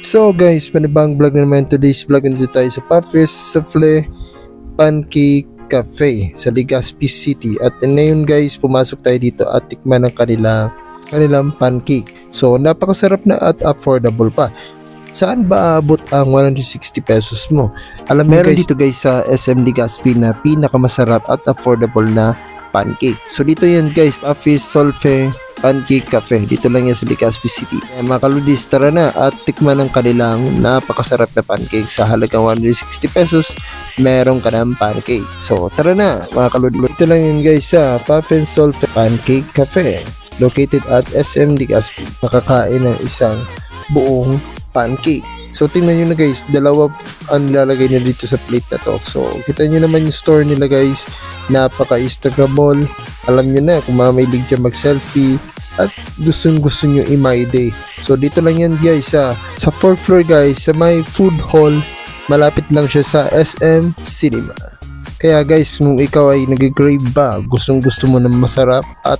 So guys, panibang vlog na naman. Today's vlog, nandito tayo sa Puffy's Soufflé Pancake Cafe sa Legazpi City. At ngayon guys, pumasok tayo dito at tikman ang kanilang pancake. So napakasarap na at affordable pa. Saan ba aabot ang 160 pesos mo? Alam mo guys, dito guys sa SM Legazpi na pinakamasarap at affordable na pancake. So dito yan guys, Puffy's Soufflé Pancake Cafe. Dito lang yan sa Legazpi City. Kaya mga kaludis, tara na at tikman ang kanilang napakasarap na pancake. Sa halagang 160 pesos, meron ka ng pancake. So tara na mga kaludis. Dito lang yan guys sa Puffy's Soufflé Pancake Cafe, located at SM Legazpi. Makakain ng isang buong pancake. So tingnan nyo na guys, dalawa ang nilalagay nyo dito sa plate na to. So kita nyo naman yung store nila guys, napaka Instagramable. Alam nyo na kung mamahilig dyan mag selfie at gusto nyo i-my day. So dito lang yan guys sa 4th floor guys, sa may food hall. Malapit lang siya sa SM Cinema. Kaya guys, kung ikaw ay nag-crave ba, gusto mo na masarap at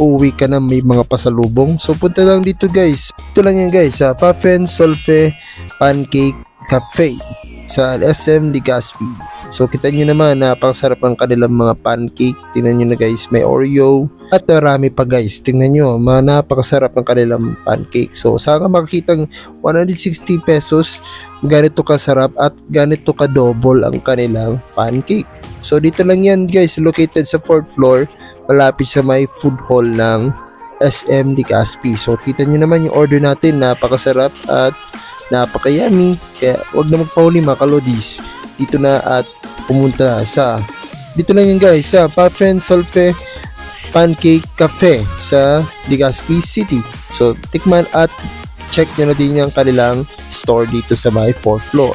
uwi ka na may mga pasalubong, so punta lang dito guys. Ito lang yan guys sa Puffy's Soufflé Pancake Cafe sa SM Legazpi. So kita nyo naman, napakasarap ang kanilang mga pancake. Tingnan nyo na guys, may Oreo at marami pa guys. Tingnan nyo, napakasarap ang kanilang pancake. So saan ka makikitang 160 pesos ganito kasarap at ganito ka double ang kanilang pancake. So dito lang yan guys, located sa 4th floor, malapit sa may food hall ng SM Legazpi. So kita nyo naman yung order natin, napakasarap at napaka-yummy. Kaya wag na magpahuli mga kalodis, dito na at pumunta sa dito lang yan guys sa Puffy's Soufflé Pancake Cafe sa Legazpi City. So tikman at check nyo na din yung kanilang store dito sa may 4th floor.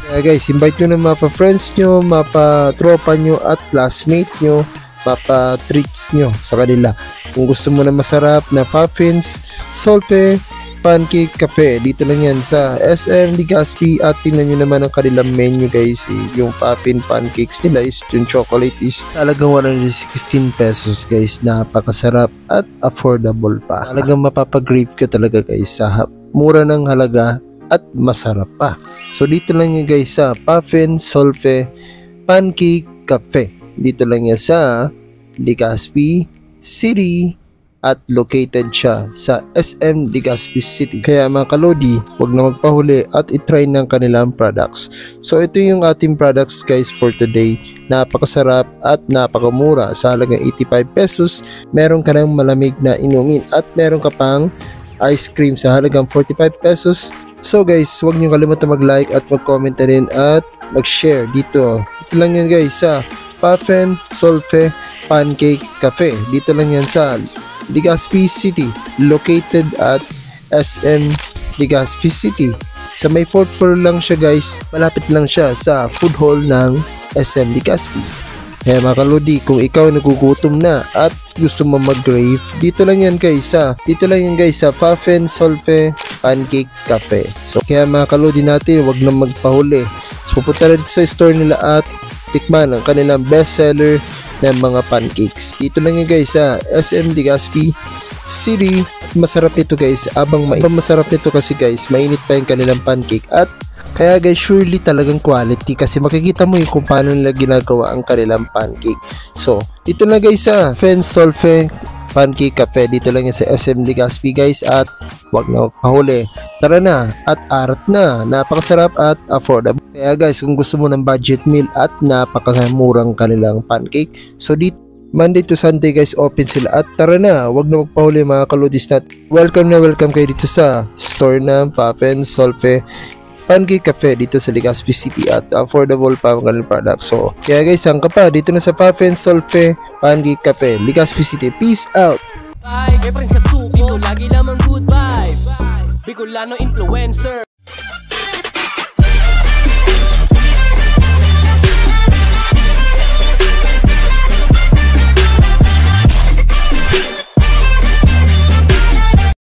Kaya guys, invite nyo na mapa-friends nyo, mapa-tropa nyo at classmate nyo, mapa-treats nyo sa kanila. Kung gusto mo na masarap na Puffy's Soufflé Pancake Cafe, dito lang yan sa SM Legazpi. At tingnan nyo naman ang kanilang menu guys. Yung Puffin pancakes nila is yung chocolate is talagang 116 pesos guys. Napakasarap at affordable pa. Talagang mapapagrave ka talaga guys sa mura ng halaga at masarap pa. So dito lang yan guys sa Puffy's Soufflé Pancake Cafe. Dito lang yan sa Legazpi City at located siya sa SM Legazpi City. Kaya mga kalodi, huwag na magpahuli at itry ng kanilang products. So ito yung ating products guys for today. Napakasarap at napakamura. Sa halagang 85 pesos, meron ka ng malamig na inumin at meron ka pang ice cream sa halagang 45 pesos. So guys, huwag niyo kalimutan mag-like at mag-comment na rin at mag-share dito. Ito lang yan guys sa Puffy's Soufflé Pancake Cafe. Dito lang yan sa Legazpi City, located at SM Legazpi City. Sa may 4th floor lang siya guys, malapit lang siya sa food hall ng SM Legazpi. Kaya mga kalodi, kung ikaw nagugutom na at gusto mo mag-crave, dito lang yan guys sa Puffy's Soufflé Pancake Cafe. So kaya mga kalodi natin, wag na magpahuli. So pupunta rin sa store nila at tikman ang kanilang best seller ng mga pancakes. Dito lang yan guys sa SM Legazpi City. Masarap nito guys. Masarap nito kasi guys, mainit pa yung kanilang pancake. At kaya guys, surely talagang quality kasi makikita mo yung kung paano nila ginagawa ang kanilang pancake. So dito lang guys sa Puffy's Soufflé Pancake Cafe. Dito lang yan sa SM Legazpi guys at wag na magpahuli. Tara na at arat na. Napakasarap at affordable. Kaya guys, kung gusto mo ng budget meal at napakamurang kanilang pancake, so dito Monday to Sunday guys, open sila. At tara na, wag na magpahuli mga kalodis nat. Welcome kayo dito sa store ng Puffy's Soufflé Pancake Cafe dito sa Legazpi City at affordable pa ang kanilang product. So kaya guys, saan ka pa? Dito na sa Puffy's Soufflé Pancake Cafe, Legazpi City. Peace out! Dito lagi lamang good vibe, Bicolano influencer.